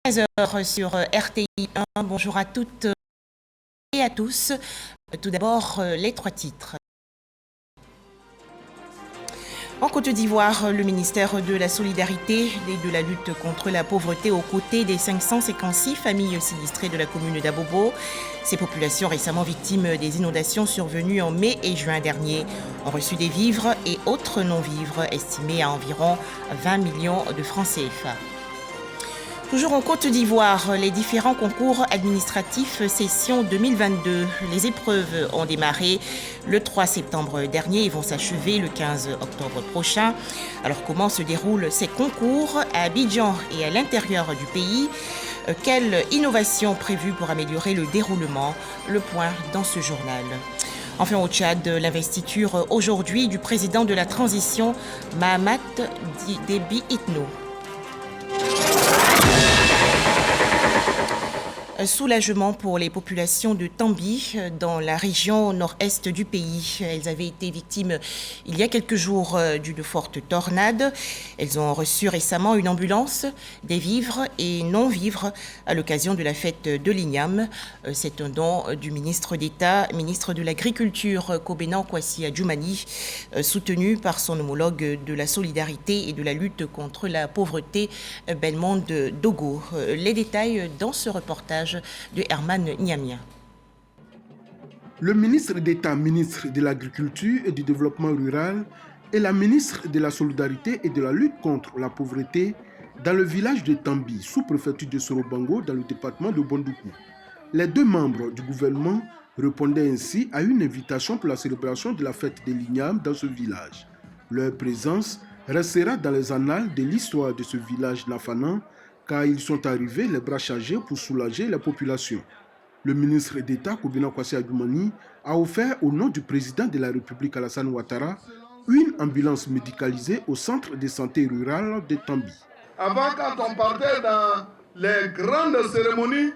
13h sur RTI1. Bonjour à toutes et à tous. Tout d'abord, les trois titres. En Côte d'Ivoire, le ministère de la Solidarité et de la lutte contre la pauvreté aux côtés des 556 familles sinistrées de la commune d'Abobo. Ces populations récemment victimes des inondations survenues en mai et juin dernier ont reçu des vivres et autres non-vivres estimés à environ 20 millions de francs CFA. Toujours en Côte d'Ivoire, les différents concours administratifs session 2022. Les épreuves ont démarré le 3 septembre dernier et vont s'achever le 15 octobre prochain. Alors comment se déroulent ces concours à Abidjan et à l'intérieur du pays? Quelle innovation prévue pour améliorer le déroulement? Le point dans ce journal. Enfin au Tchad, l'investiture aujourd'hui du président de la transition, Mahamat Déby Itno. Soulagement pour les populations de Tambi dans la région nord-est du pays. Elles avaient été victimes il y a quelques jours d'une forte tornade. Elles ont reçu récemment une ambulance, des vivres et non-vivres à l'occasion de la fête de l'Ignam. C'est un don du ministre d'État, ministre de l'Agriculture, Kobenan Kwasi Adjoumani, soutenu par son homologue de la solidarité et de la lutte contre la pauvreté, Belmonde Dogo. Les détails dans ce reportage de Herman Niamia. Le ministre d'État, ministre de l'Agriculture et du Développement rural et la ministre de la Solidarité et de la lutte contre la pauvreté dans le village de Tambi, sous-préfecture de Sorobango, dans le département de Bondoukou. Les deux membres du gouvernement répondaient ainsi à une invitation pour la célébration de la fête de l'Ignam dans ce village. Leur présence restera dans les annales de l'histoire de ce village nafanan, car ils sont arrivés les bras chargés pour soulager la population. Le ministre d'État, Kobenan Kwasi Adjoumani, a offert au nom du président de la République Alassane Ouattara une ambulance médicalisée au centre de santé rural de Tambi. Avant, quand on partait dans les grandes cérémonies,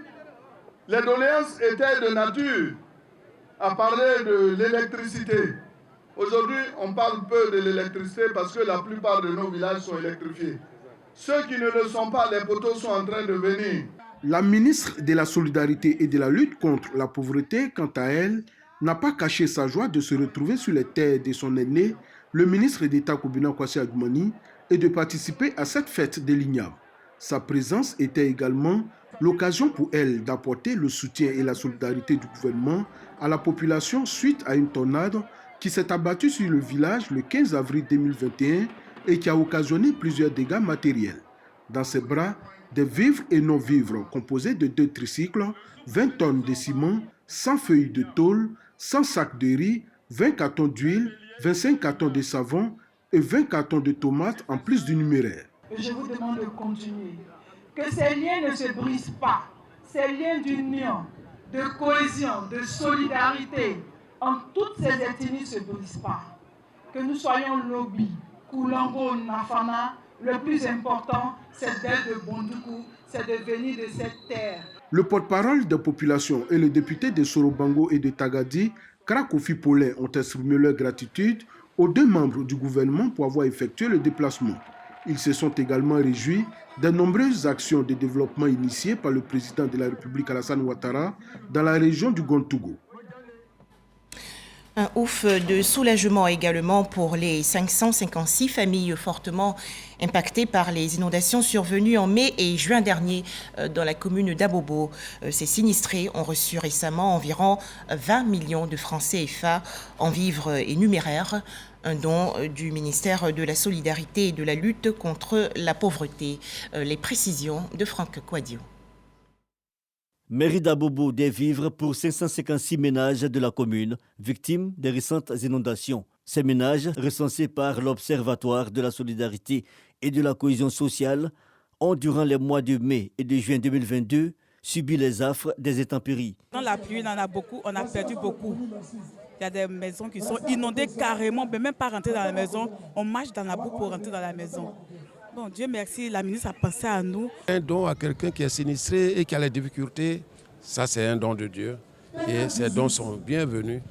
les doléances étaient de nature à parler de l'électricité. Aujourd'hui, on parle peu de l'électricité parce que la plupart de nos villages sont électrifiés. Ceux qui ne le sont pas, les poteaux sont en train de venir. La ministre de la Solidarité et de la lutte contre la pauvreté, quant à elle, n'a pas caché sa joie de se retrouver sur les terres de son aîné, le ministre d'État Kobenan Kwasi Adjoumani, et de participer à cette fête de l'Ignam. Sa présence était également l'occasion pour elle d'apporter le soutien et la solidarité du gouvernement à la population suite à une tornade qui s'est abattue sur le village le 15 avril 2021 et qui a occasionné plusieurs dégâts matériels. Dans ses bras, des vivres et non-vivres composés de 2 tricycles, 20 tonnes de ciment, 100 feuilles de tôle, 100 sacs de riz, 20 cartons d'huile, 25 cartons de savon et 20 cartons de tomates en plus du numéraire. Je vous demande de continuer. Que ces liens ne se brisent pas. Ces liens d'union, de cohésion, de solidarité, en toutes ces ethnies ne se brisent pas. Que nous soyons lobby, Koulango, Nafana, le plus important, c'est d'être de Bondoukou, c'est de venir de cette terre. Le porte-parole des populations et le député de Sorobango et de Tagadi, Karakofi Paulin, ont exprimé leur gratitude aux deux membres du gouvernement pour avoir effectué le déplacement. Ils se sont également réjouis des nombreuses actions de développement initiées par le président de la République Alassane Ouattara dans la région du Gontougo. Un ouf de soulagement également pour les 556 familles fortement impactées par les inondations survenues en mai et juin dernier dans la commune d'Abobo. Ces sinistrés ont reçu récemment environ 20 millions de francs CFA en vivres et numéraires, un don du ministère de la Solidarité et de la lutte contre la pauvreté. Les précisions de Franck Quadio. Mairie d'Abobo, des vivres pour 556 ménages de la commune, victimes des récentes inondations. Ces ménages, recensés par l'Observatoire de la solidarité et de la cohésion sociale, ont, durant les mois de mai et de juin 2022, subi les affres des intempéries. Dans la pluie, on en a beaucoup, on a perdu beaucoup. Il y a des maisons qui sont inondées carrément, mais même pas rentrer dans la maison. On marche dans la boue pour rentrer dans la maison. Bon, Dieu merci, la ministre a pensé à nous. Un don à quelqu'un qui est sinistré et qui a les difficultés, ça c'est un don de Dieu. Et ces dons sont bienvenus.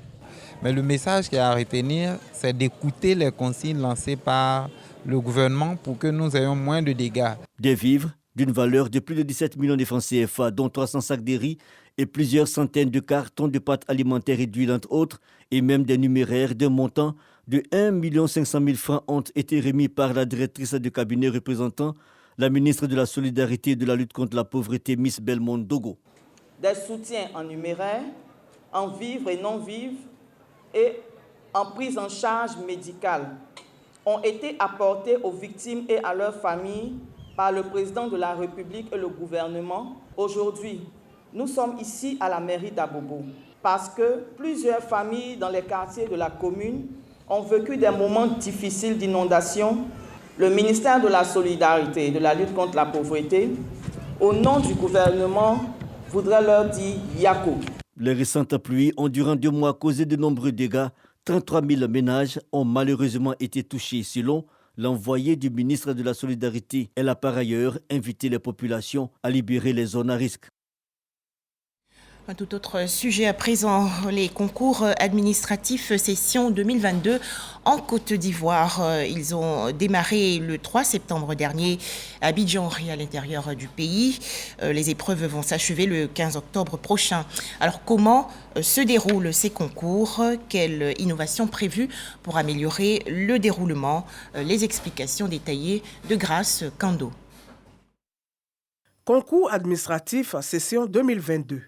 Mais le message qu'il y a à retenir, c'est d'écouter les consignes lancées par le gouvernement pour que nous ayons moins de dégâts. Des vivres, d'une valeur de plus de 17 millions de francs CFA, dont 300 sacs de riz et plusieurs centaines de cartons de pâtes alimentaires et d'huile, entre autres, et même des numéraires d'un montant de 1 500 000 francs ont été remis par la directrice de cabinet représentant la ministre de la Solidarité et de la lutte contre la pauvreté, Miss Belmont Dogo. Des soutiens en numéraire, en vivres et non-vivres et en prise en charge médicale ont été apportés aux victimes et à leurs familles par le président de la République et le gouvernement. Aujourd'hui, nous sommes ici à la mairie d'Abobo parce que plusieurs familles dans les quartiers de la commune ont vécu des moments difficiles d'inondation. Le ministère de la Solidarité et de la lutte contre la pauvreté, au nom du gouvernement, voudrait leur dire Yako. Les récentes pluies ont durant 2 mois causé de nombreux dégâts. 33 000 ménages ont malheureusement été touchés, selon l'envoyé du ministre de la Solidarité. Elle a par ailleurs invité les populations à libérer les zones à risque. Un tout autre sujet à présent, les concours administratifs session 2022 en Côte d'Ivoire. Ils ont démarré le 3 septembre dernier à Abidjan et à l'intérieur du pays. Les épreuves vont s'achever le 15 octobre prochain. Alors comment se déroulent ces concours? Quelles innovations prévues pour améliorer le déroulement? Les explications détaillées de Grâce Kando. Concours administratif session 2022.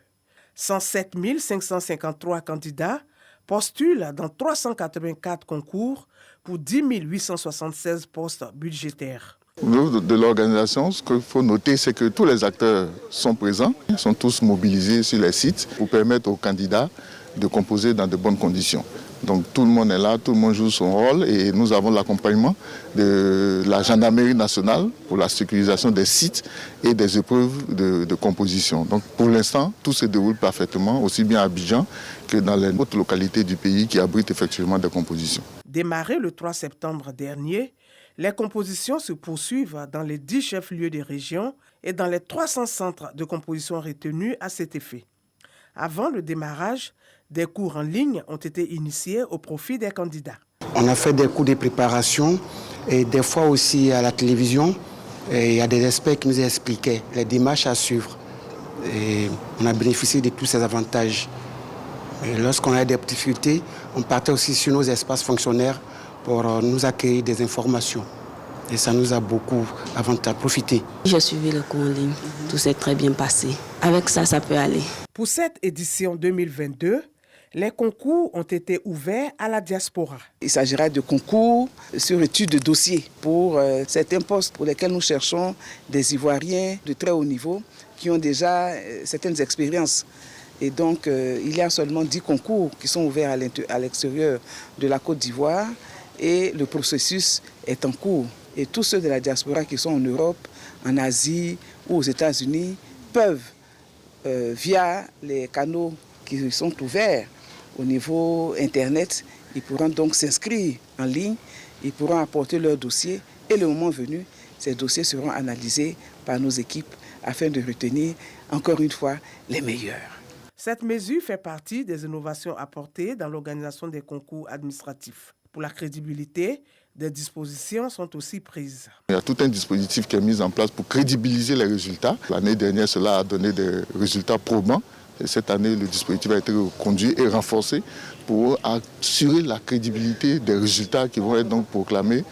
107 553 candidats postulent dans 384 concours pour 10 876 postes budgétaires. Au niveau de l'organisation, ce qu'il faut noter, c'est que tous les acteurs sont présents, sont tous mobilisés sur les sites pour permettre aux candidats de composer dans de bonnes conditions. Donc tout le monde est là, tout le monde joue son rôle et nous avons l'accompagnement de la gendarmerie nationale pour la sécurisation des sites et des épreuves de composition. Donc pour l'instant, tout se déroule parfaitement, aussi bien à Abidjan que dans les autres localités du pays qui abritent effectivement des compositions. Démarré le 3 septembre dernier, les compositions se poursuivent dans les 10 chefs-lieux des régions et dans les 300 centres de composition retenus à cet effet. Avant le démarrage, des cours en ligne ont été initiés au profit des candidats. On a fait des cours de préparation et des fois aussi à la télévision. Et il y a des experts qui nous expliquaient les démarches à suivre. Et on a bénéficié de tous ces avantages. Et lorsqu'on a des difficultés, on partait aussi sur nos espaces fonctionnaires pour nous accueillir des informations. Et ça nous a beaucoup profité. J'ai suivi le cours en ligne. Tout s'est très bien passé. Avec ça, ça peut aller. Pour cette édition 2022, les concours ont été ouverts à la diaspora. Il s'agira de concours sur étude de dossiers pour certains postes pour lesquels nous cherchons des Ivoiriens de très haut niveau qui ont déjà certaines expériences. Et donc, il y a seulement 10 concours qui sont ouverts à l'extérieur de la Côte d'Ivoire et le processus est en cours. Et tous ceux de la diaspora qui sont en Europe, en Asie ou aux États-Unis peuvent, via les canaux qui sont ouverts au niveau Internet, ils pourront donc s'inscrire en ligne, ils pourront apporter leurs dossiers et le moment venu, ces dossiers seront analysés par nos équipes afin de retenir, encore une fois, les meilleurs. Cette mesure fait partie des innovations apportées dans l'organisation des concours administratifs. Pour la crédibilité, des dispositions sont aussi prises. Il y a tout un dispositif qui est mis en place pour crédibiliser les résultats. L'année dernière, cela a donné des résultats probants. Et cette année, le dispositif a été reconduit et renforcé pour assurer la crédibilité des résultats qui vont être donc proclamés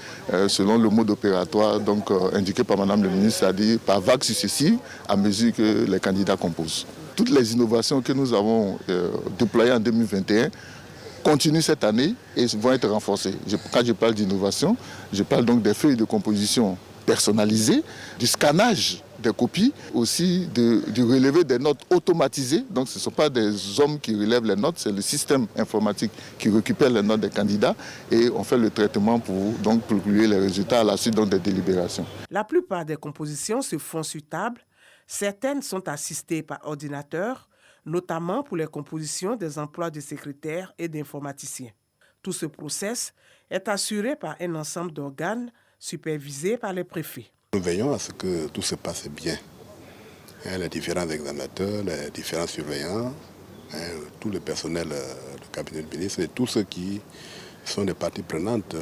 selon le mode opératoire donc, indiqué par Madame le ministre, c'est-à-dire par vagues successives à mesure que les candidats composent. Toutes les innovations que nous avons déployées en 2021 continuent cette année et vont être renforcées. Quand je parle d'innovation, je parle donc des feuilles de composition personnalisées, du scannage des copies, aussi du relevé des notes automatisées. Donc ce ne sont pas des hommes qui relèvent les notes, c'est le système informatique qui récupère les notes des candidats et on fait le traitement pour donc publier les résultats à la suite donc, des délibérations. La plupart des compositions se font sur table. Certaines sont assistées par ordinateur, notamment pour les compositions des emplois de secrétaires et d'informaticiens. Tout ce process est assuré par un ensemble d'organes supervisés par les préfets. Nous veillons à ce que tout se passe bien. Les différents examinateurs, les différents surveillants, tout le personnel du cabinet du ministre et tous ceux qui sont des parties prenantes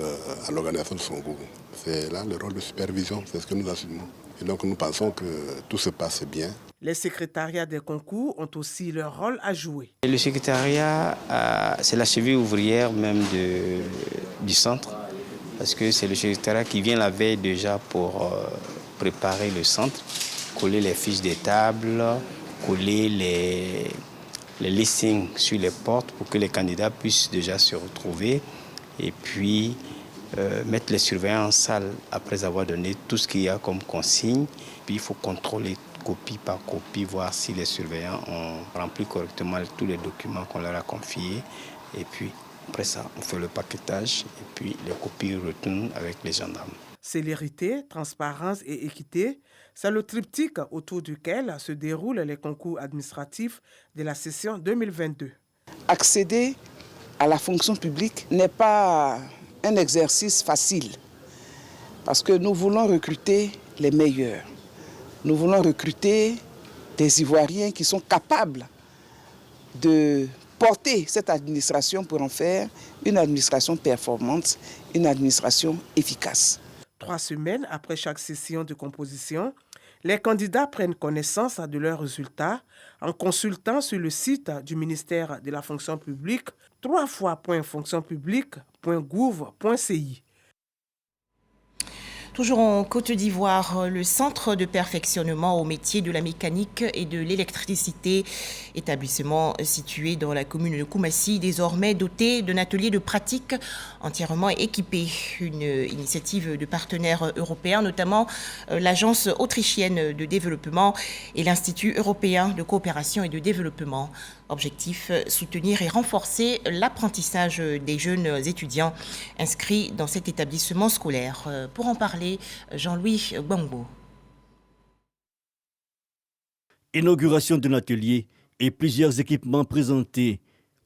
à l'organisation de son concours. C'est là le rôle de supervision, c'est ce que nous assumons. Et donc nous pensons que tout se passe bien. Les secrétariats des concours ont aussi leur rôle à jouer. Le secrétariat, c'est la cheville ouvrière même du centre, parce que c'est le secrétariat qui vient la veille déjà pour préparer le centre, coller les fiches des tables, coller les listings sur les portes pour que les candidats puissent déjà se retrouver et puis mettre les surveillants en salle après avoir donné tout ce qu'il y a comme consigne. Puis il faut contrôler copie par copie, voir si les surveillants ont rempli correctement tous les documents qu'on leur a confiés. Et puis après ça, on fait le paquetage et puis les copies retournent avec les gendarmes. Célérité, transparence et équité, c'est le triptyque autour duquel se déroulent les concours administratifs de la session 2022. Accéder à la fonction publique n'est pas un exercice facile parce que nous voulons recruter les meilleurs. Nous voulons recruter des Ivoiriens qui sont capables de porter cette administration pour en faire une administration performante, une administration efficace. 3 semaines après chaque session de composition, les candidats prennent connaissance de leurs résultats en consultant sur le site du ministère de la fonction publique www.fonctionpublique.gouv.ci. Toujours en Côte d'Ivoire, le centre de perfectionnement au métier de la mécanique et de l'électricité, établissement situé dans la commune de Koumassi, désormais doté d'un atelier de pratique entièrement équipé. Une initiative de partenaires européens, notamment l'Agence autrichienne de développement et l'Institut européen de coopération et de développement. Objectif, soutenir et renforcer l'apprentissage des jeunes étudiants inscrits dans cet établissement scolaire. Pour en parler, Jean-Louis Gbangbo. Inauguration d'un atelier et plusieurs équipements présentés.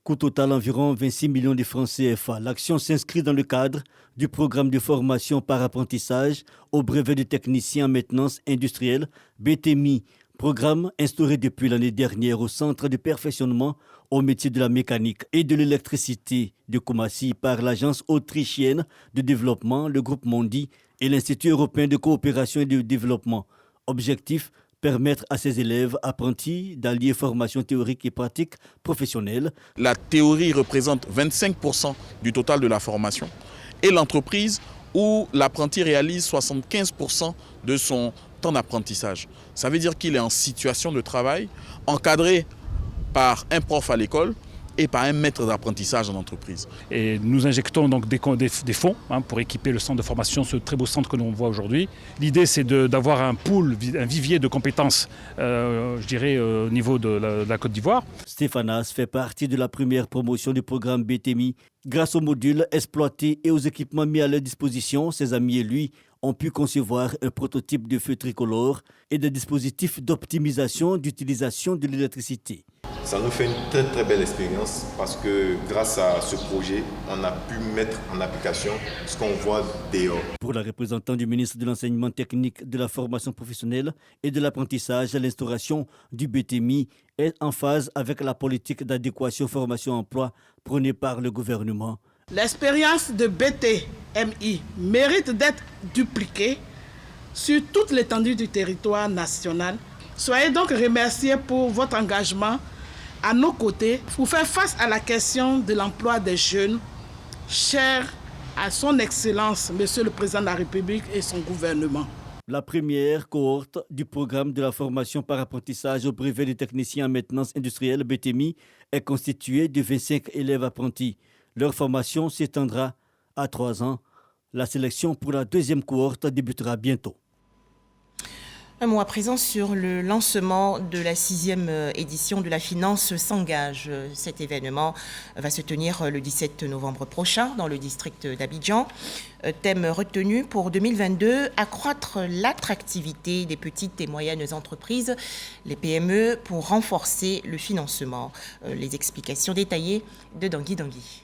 Coût total environ 26 millions de francs CFA. L'action s'inscrit dans le cadre du programme de formation par apprentissage au brevet de technicien en maintenance industrielle, BTMI. Programme instauré depuis l'année dernière au Centre de perfectionnement au métier de la mécanique et de l'électricité de Koumassi par l'Agence autrichienne de développement, le groupe Mondi et l'Institut européen de coopération et de développement. Objectif, permettre à ces élèves apprentis d'allier formation théorique et pratique professionnelle. La théorie représente 25% du total de la formation et l'entreprise où l'apprenti réalise 75% de son temps d'apprentissage. Ça veut dire qu'il est en situation de travail, encadré par un prof à l'école et par un maître d'apprentissage en entreprise. Et nous injectons donc des fonds pour équiper le centre de formation, ce très beau centre que l'on voit aujourd'hui. L'idée, c'est d'avoir un pool, un vivier de compétences, je dirais, au niveau de la Côte d'Ivoire. Stéphanas fait partie de la première promotion du programme BTMI. Grâce aux modules exploités et aux équipements mis à leur disposition, ses amis et lui ont pu concevoir un prototype de feu tricolore et des dispositifs d'optimisation d'utilisation de l'électricité. Ça nous fait une très très belle expérience parce que grâce à ce projet, on a pu mettre en application ce qu'on voit dehors. Pour la représentante du ministre de l'Enseignement technique, de la formation professionnelle et de l'apprentissage, l'instauration du BTMI est en phase avec la politique d'adéquation formation-emploi prônée par le gouvernement. L'expérience de BTMI mérite d'être dupliquée sur toute l'étendue du territoire national. Soyez donc remerciés pour votre engagement à nos côtés pour faire face à la question de l'emploi des jeunes, cher à son Excellence, Monsieur le Président de la République et son gouvernement. La première cohorte du programme de la formation par apprentissage au brevet de technicien en maintenance industrielle BTMI est constituée de 25 élèves apprentis. Leur formation s'étendra à 3 ans. La sélection pour la deuxième cohorte débutera bientôt. Un mot à présent sur le lancement de la 6e édition de la Finance s'engage. Cet événement va se tenir le 17 novembre prochain dans le district d'Abidjan. Thème retenu pour 2022, accroître l'attractivité des petites et moyennes entreprises, les PME, pour renforcer le financement. Les explications détaillées de Dangui Dangui.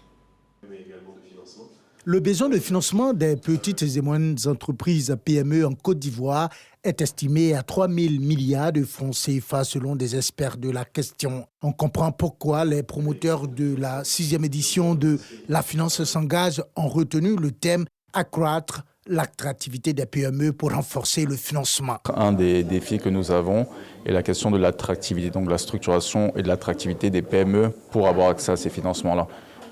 Le besoin de financement des petites et moyennes entreprises PME en Côte d'Ivoire est estimé à 3 000 milliards de francs CFA selon des experts de la question. On comprend pourquoi les promoteurs de la 6e édition de la Finance s'engage ont retenu le thème « Accroître l'attractivité des PME pour renforcer le financement. Un des défis que nous avons est la question de l'attractivité, donc de la structuration et de l'attractivité des PME pour avoir accès à ces financements-là.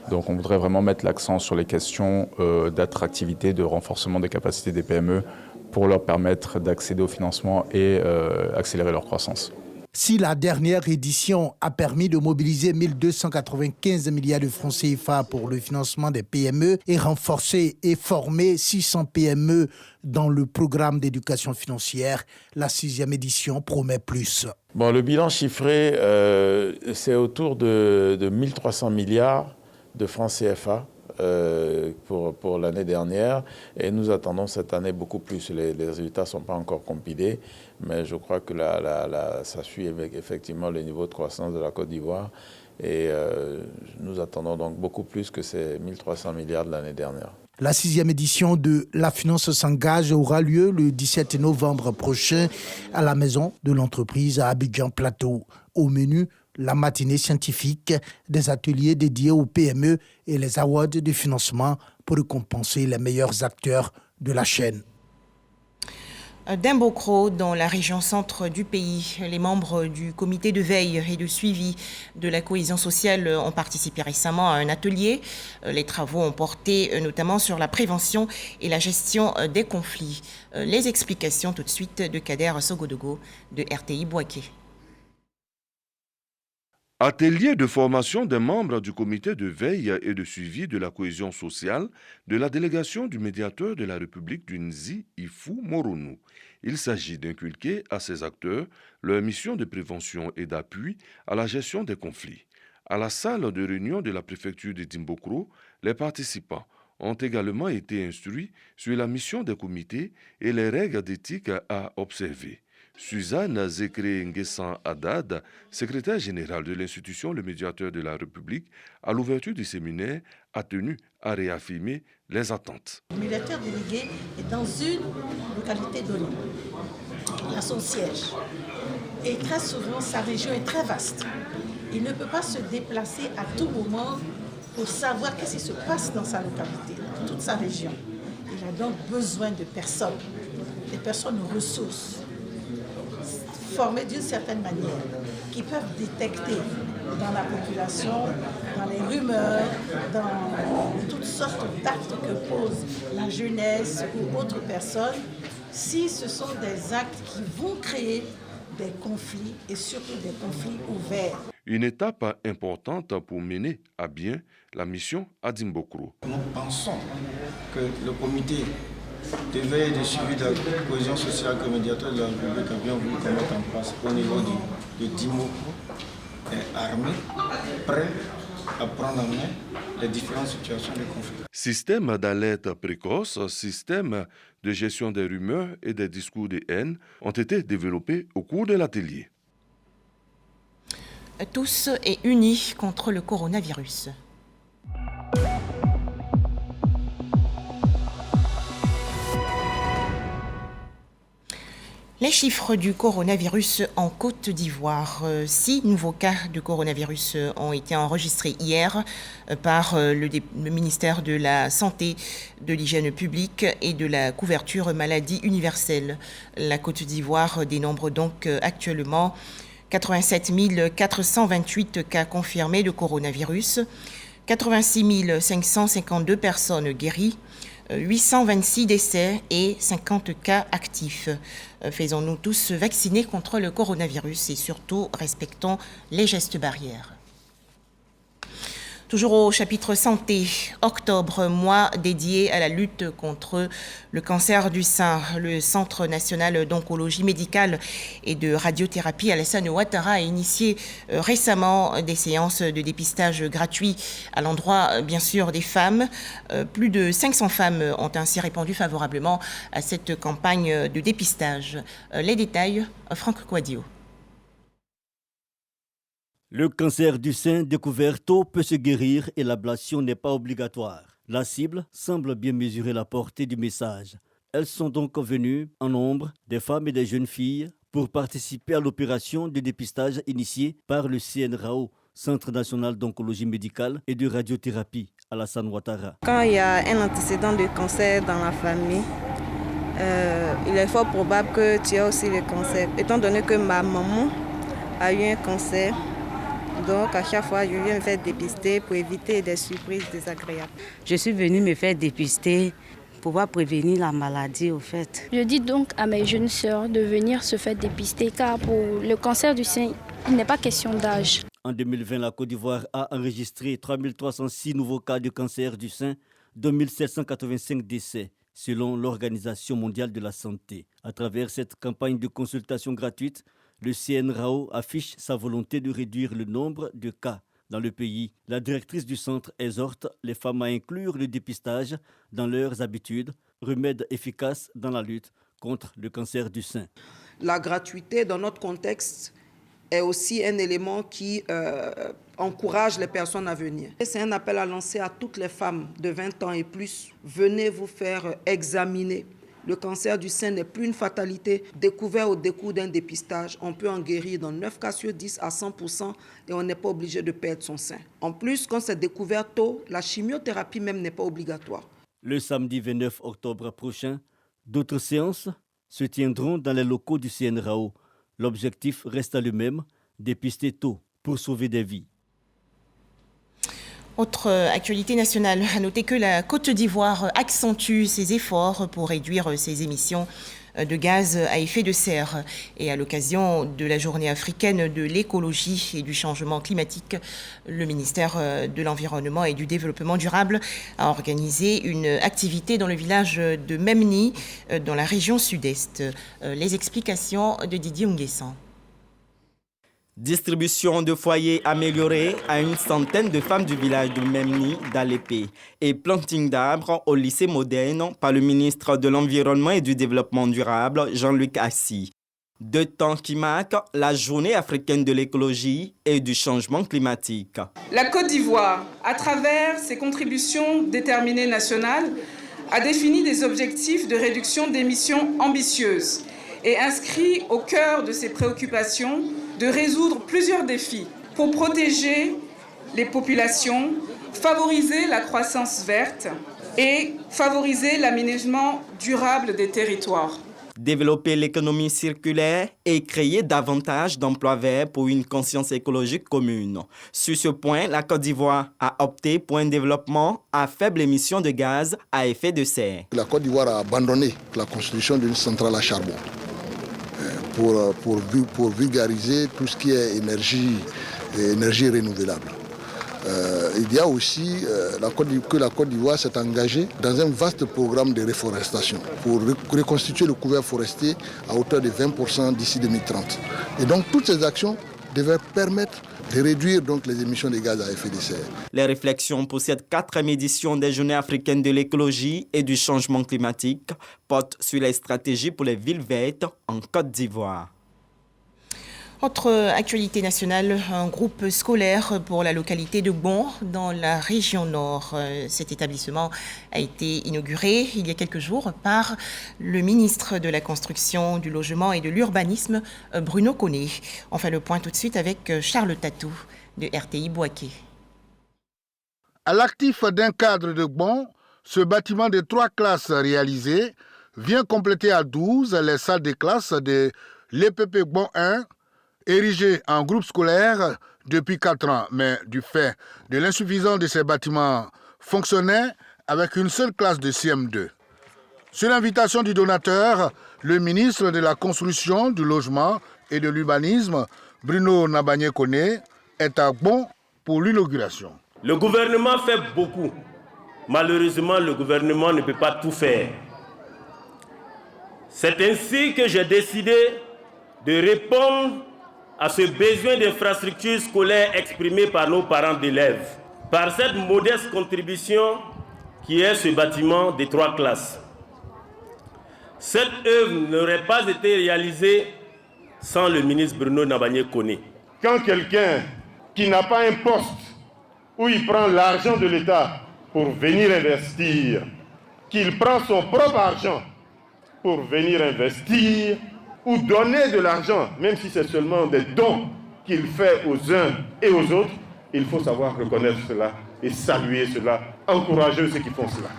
Donc on voudrait vraiment mettre l'accent sur les questions d'attractivité, de renforcement des capacités des PME pour leur permettre d'accéder au financement et accélérer leur croissance. Si la dernière édition a permis de mobiliser 1 295 milliards de francs CFA pour le financement des PME et renforcer et former 600 PME dans le programme d'éducation financière, la 6e édition promet plus. Bon, le bilan chiffré, c'est autour de 1 300 milliards de francs CFA pour l'année dernière, et nous attendons cette année beaucoup plus. Les résultats ne sont pas encore compilés, mais je crois que ça suit effectivement le niveau de croissance de la Côte d'Ivoire, et nous attendons donc beaucoup plus que ces 1 300 milliards de l'année dernière. La 6e édition de La Finance s'engage aura lieu le 17 novembre prochain à la maison de l'entreprise à Abidjan Plateau. Au menu, la matinée scientifique, des ateliers dédiés aux PME et les awards de financement pour récompenser les meilleurs acteurs de la chaîne. D'Imbokro, dans la région centre du pays, les membres du comité de veille et de suivi de la cohésion sociale ont participé récemment à un atelier. Les travaux ont porté notamment sur la prévention et la gestion des conflits. Les explications tout de suite de Kader Sogodogo de RTI Bouaké. Atelier de formation des membres du comité de veille et de suivi de la cohésion sociale de la délégation du médiateur de la République du Nzi, Ifou Moronou. Il s'agit d'inculquer à ces acteurs leur mission de prévention et d'appui à la gestion des conflits. À la salle de réunion de la préfecture de Dimbokro, les participants ont également été instruits sur la mission des comités et les règles d'éthique à observer. Suzanne Zekre Nguessan Haddad, secrétaire générale de l'institution Le Médiateur de la République, à l'ouverture du séminaire, a tenu à réaffirmer les attentes. Le médiateur délégué est dans une localité donnée, à son siège. Et très souvent, sa région est très vaste. Il ne peut pas se déplacer à tout moment pour savoir qu'est-ce qui se passe dans sa localité, dans toute sa région. Il a donc besoin de personnes, des personnes ressources, formés d'une certaine manière, qui peuvent détecter dans la population, dans les rumeurs, dans toutes sortes d'actes que pose la jeunesse ou autres personnes, si ce sont des actes qui vont créer des conflits et surtout des conflits ouverts. Une étape importante pour mener à bien la mission à Dimbokro. Nous pensons que le comité de veille et de suivi de la cohésion sociale que le médiateur de la République a bien voulu mettre en place au niveau de Dimbokro est armé, prêt à prendre en main les différentes situations de conflit. Système d'alerte précoce, système de gestion des rumeurs et des discours de haine ont été développés au cours de l'atelier. Tous et unis contre le coronavirus. Les chiffres du coronavirus en Côte d'Ivoire. 6 nouveaux cas de coronavirus ont été enregistrés hier par le ministère de la Santé, de l'Hygiène publique et de la couverture maladie universelle. La Côte d'Ivoire dénombre donc actuellement 87 428 cas confirmés de coronavirus, 86 552 personnes guéries, 826 décès et 50 cas actifs. Faisons-nous tous vacciner contre le coronavirus et surtout respectons les gestes barrières. Toujours au chapitre santé, octobre, mois dédié à la lutte contre le cancer du sein. Le Centre national d'oncologie médicale et de radiothérapie Alassane Ouattara a initié récemment des séances de dépistage gratuits à l'endroit, bien sûr, des femmes. Plus de 500 femmes ont ainsi répondu favorablement à cette campagne de dépistage. Les détails, Franck Quadio. Le cancer du sein découvert tôt peut se guérir et l'ablation n'est pas obligatoire. La cible semble bien mesurer la portée du message. Elles sont donc venues en nombre, des femmes et des jeunes filles, pour participer à l'opération de dépistage initiée par le CNRAO, Centre national d'oncologie médicale et de radiothérapie, Alassane Ouattara. Quand il y a un antécédent de cancer dans la famille, il est fort probable que tu aies aussi le cancer. Étant donné que ma maman a eu un cancer, donc à chaque fois je viens me faire dépister pour éviter des surprises désagréables. Je suis venue me faire dépister pour pouvoir prévenir la maladie au fait. Je dis donc à mes jeunes sœurs de venir se faire dépister car pour le cancer du sein, il n'est pas question d'âge. En 2020, la Côte d'Ivoire a enregistré 3306 nouveaux cas de cancer du sein, dont 1785 décès, selon l'Organisation mondiale de la santé. À travers cette campagne de consultation gratuite, le CNRAO affiche sa volonté de réduire le nombre de cas dans le pays. La directrice du centre exhorte les femmes à inclure le dépistage dans leurs habitudes, remède efficace dans la lutte contre le cancer du sein. La gratuité dans notre contexte est aussi un élément qui encourage les personnes à venir. C'est un appel à lancer à toutes les femmes de 20 ans et plus. Venez vous faire examiner. Le cancer du sein n'est plus une fatalité. Découvert au décours d'un dépistage, on peut en guérir dans 9 cas sur 10 à 100% et on n'est pas obligé de perdre son sein. En plus, quand c'est découvert tôt, la chimiothérapie même n'est pas obligatoire. Le samedi 29 octobre prochain, d'autres séances se tiendront dans les locaux du CNRAO. L'objectif reste le même, dépister tôt pour sauver des vies. Autre actualité nationale, à noter que la Côte d'Ivoire accentue ses efforts pour réduire ses émissions de gaz à effet de serre. Et à l'occasion de la journée africaine de l'écologie et du changement climatique, le ministère de l'Environnement et du Développement durable a organisé une activité dans le village de Memni, dans la région sud-est. Les explications de Didier Nguessan. Distribution de foyers améliorés à une centaine de femmes du village de Memni d'Alépé et planting d'arbres au lycée moderne par le ministre de l'Environnement et du Développement durable, Jean-Luc Assis. 2 temps qui marquent la journée africaine de l'écologie et du changement climatique. La Côte d'Ivoire, à travers ses contributions déterminées nationales, a défini des objectifs de réduction d'émissions ambitieuses et inscrit au cœur de ses préoccupations de résoudre plusieurs défis pour protéger les populations, favoriser la croissance verte et favoriser l'aménagement durable des territoires. Développer l'économie circulaire et créer davantage d'emplois verts pour une conscience écologique commune. Sur ce point, la Côte d'Ivoire a opté pour un développement à faible émission de gaz à effet de serre. La Côte d'Ivoire a abandonné la construction d'une centrale à charbon pour vulgariser tout ce qui est énergie renouvelable. Il y a aussi que la Côte d'Ivoire s'est engagée dans un vaste programme de réforestation pour reconstituer le couvert forestier à hauteur de 20% d'ici 2030. Et donc toutes ces actions devaient permettre de réduire donc les émissions de gaz à effet de serre. Les réflexions pour cette 4e édition des Journées africaines de l'écologie et du changement climatique portent sur les stratégies pour les villes vertes en Côte d'Ivoire. Autre actualité nationale, un groupe scolaire pour la localité de Gbon, dans la région nord. Cet établissement a été inauguré il y a quelques jours par le ministre de la Construction, du Logement et de l'Urbanisme, Bruno Koné. On fait le point tout de suite avec Charles Tatou de RTI Bouaké. À l'actif d'un cadre de Gbon, ce bâtiment de 3 classes réalisées vient compléter à 12 les salles de classe de l'EPP Gbon 1, érigé en groupe scolaire depuis 4 ans, mais du fait de l'insuffisance de ces bâtiments fonctionnait avec une seule classe de CM2. Sur l'invitation du donateur, le ministre de la Construction, du Logement et de l'Urbanisme, Bruno Nabagné-Koné, est à Gbon pour l'inauguration. Le gouvernement fait beaucoup. Malheureusement, le gouvernement ne peut pas tout faire. C'est ainsi que j'ai décidé de répondre à ce besoin d'infrastructures scolaires exprimé par nos parents d'élèves, par cette modeste contribution qui est ce bâtiment de 3 classes. Cette œuvre n'aurait pas été réalisée sans le ministre Bruno Nabagné-Koné. Quand quelqu'un qui n'a pas un poste où il prend l'argent de l'État pour venir investir, qu'il prend son propre argent pour venir investir, ou donner de l'argent, même si c'est seulement des dons qu'il fait aux uns et aux autres, il faut savoir reconnaître cela et saluer cela, encourager ceux qui font cela.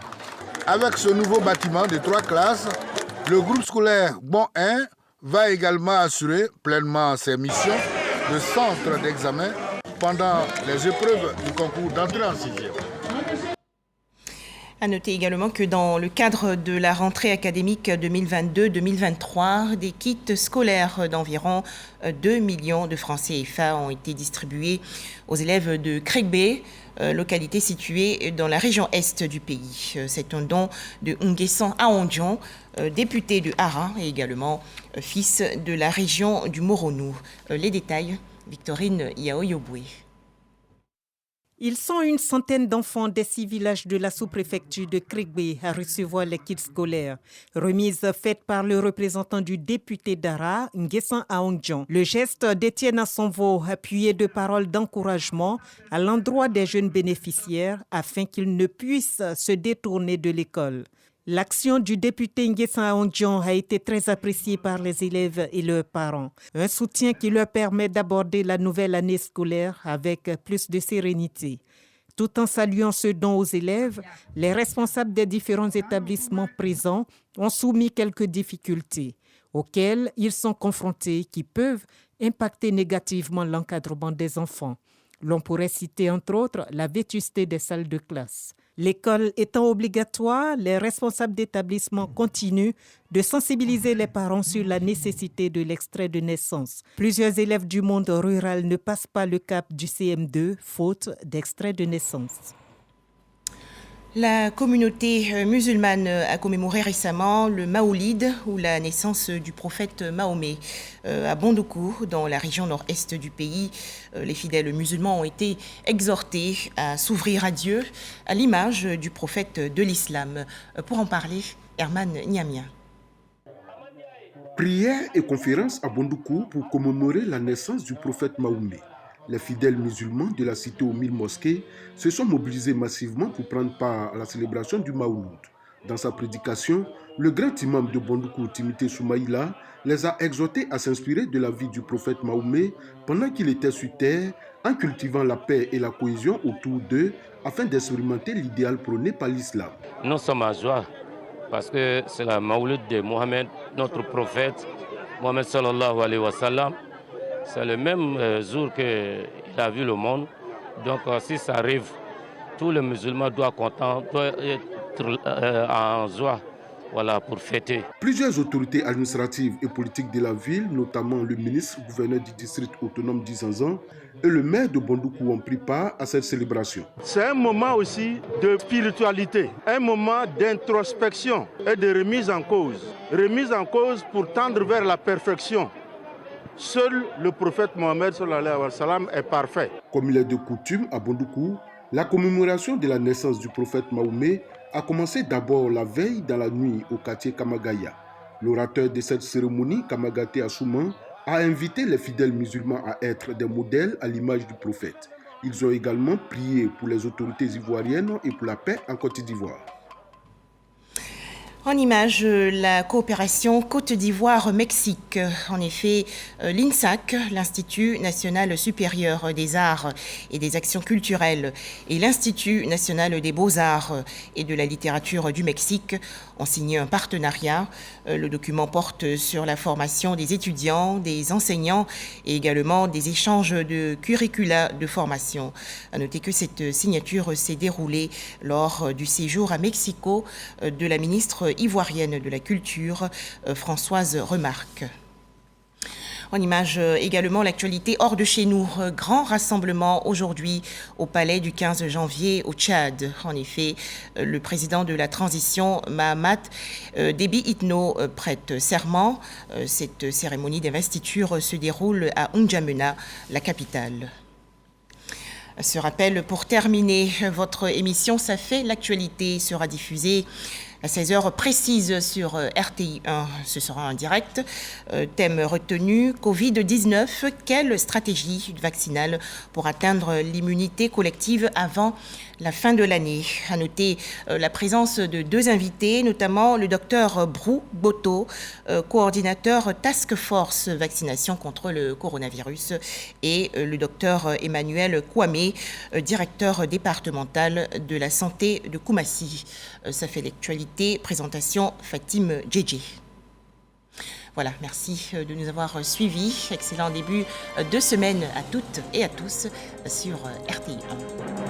Avec ce nouveau bâtiment de 3 classes, Le groupe scolaire Bon 1 va également assurer pleinement ses missions de centre d'examen pendant les épreuves du concours d'entrée en 6e. À noter également que dans le cadre de la rentrée académique 2022-2023, des kits scolaires d'environ 2 millions de francs CFA ont été distribués aux élèves de Kregbé, localité située dans la région est du pays. C'est un don de Nguessan Aondjon, député de Hara et également fils de la région du Moronou. Les détails, Victorine Yaoyoboué. Ils sont une centaine d'enfants des 6 villages de la sous-préfecture de Kregbé à recevoir les kits scolaires. Remise faite par le représentant du député d'Hara, Nguessan Aondjon. Le geste d'Étienne Assonvo, appuyé de paroles d'encouragement à l'endroit des jeunes bénéficiaires afin qu'ils ne puissent se détourner de l'école. L'action du député Nguessan Aondjon a été très appréciée par les élèves et leurs parents. Un soutien qui leur permet d'aborder la nouvelle année scolaire avec plus de sérénité. Tout en saluant ce don aux élèves, les responsables des différents établissements présents ont soumis quelques difficultés auxquelles ils sont confrontés qui peuvent impacter négativement l'encadrement des enfants. L'on pourrait citer entre autres la vétusté des salles de classe. L'école étant obligatoire, les responsables d'établissement continuent de sensibiliser les parents sur la nécessité de l'extrait de naissance. Plusieurs élèves du monde rural ne passent pas le cap du CM2 faute d'extrait de naissance. La communauté musulmane a commémoré récemment le Maoulid, ou la naissance du prophète Mahomet. À Bondoukou, dans la région nord-est du pays, les fidèles musulmans ont été exhortés à s'ouvrir à Dieu, à l'image du prophète de l'islam. Pour en parler, Herman Niamia. Prières et conférences à Bondoukou pour commémorer la naissance du prophète Mahomet. Les fidèles musulmans de la cité aux 1000 mosquées se sont mobilisés massivement pour prendre part à la célébration du Maouloud. Dans sa prédication, le grand imam de Bondoukou, Timité Soumaïla, les a exhortés à s'inspirer de la vie du prophète Mahomet pendant qu'il était sur terre, en cultivant la paix et la cohésion autour d'eux afin d'expérimenter l'idéal prôné par l'islam. Nous sommes à joie parce que c'est la Maouloud de Mohamed, notre prophète, Mohamed sallallahu alayhi wa sallam. C'est le même jour qu'il a vu le monde. Donc si ça arrive, tous les musulmans doivent être en joie, voilà, pour fêter. Plusieurs autorités administratives et politiques de la ville, notamment le ministre-gouverneur du district autonome d'Izanzan et le maire de Bondoukou ont pris part à cette célébration. C'est un moment aussi de spiritualité, un moment d'introspection et de remise en cause. Remise en cause pour tendre vers la perfection. Seul le prophète Mohammed sallallahu alayhi wa sallam est parfait. Comme il est de coutume à Bondoukou, la commémoration de la naissance du prophète Mahomet a commencé d'abord la veille dans la nuit au quartier Kamagaya. L'orateur de cette cérémonie, Kamagate Assouman, a invité les fidèles musulmans à être des modèles à l'image du prophète. Ils ont également prié pour les autorités ivoiriennes et pour la paix en Côte d'Ivoire. En image, la coopération Côte d'Ivoire-Mexique. En effet, l'INSAC, l'Institut national supérieur des arts et des actions culturelles, et l'Institut national des beaux-arts et de la littérature du Mexique ont signé un partenariat. Le document porte sur la formation des étudiants, des enseignants et également des échanges de curricula de formation. À noter que cette signature s'est déroulée lors du séjour à Mexico de la ministre ivoirienne de la Culture, Françoise Remarque. En image également, l'actualité hors de chez nous. Grand rassemblement aujourd'hui au palais du 15 janvier au Tchad. En effet, le président de la transition, Mahamat Déby Itno, prête serment. Cette cérémonie d'investiture se déroule à N'Djamena, la capitale. Ce rappel pour terminer votre émission, ça fait l'actualité, sera diffusée à 16h précise sur RTI 1. Ce sera en direct. Thème retenu, Covid-19, quelle stratégie vaccinale pour atteindre l'immunité collective avant la fin de l'année? À noter la présence de 2 invités, notamment le docteur Brou Boto, coordinateur Task Force Vaccination contre le coronavirus, et le docteur Emmanuel Kouamé, directeur départemental de la santé de Koumassi. Ça fait l'actualité. Présentation Fatim Djedje. Voilà, merci de nous avoir suivis. Excellent début de semaine à toutes et à tous sur RTI1.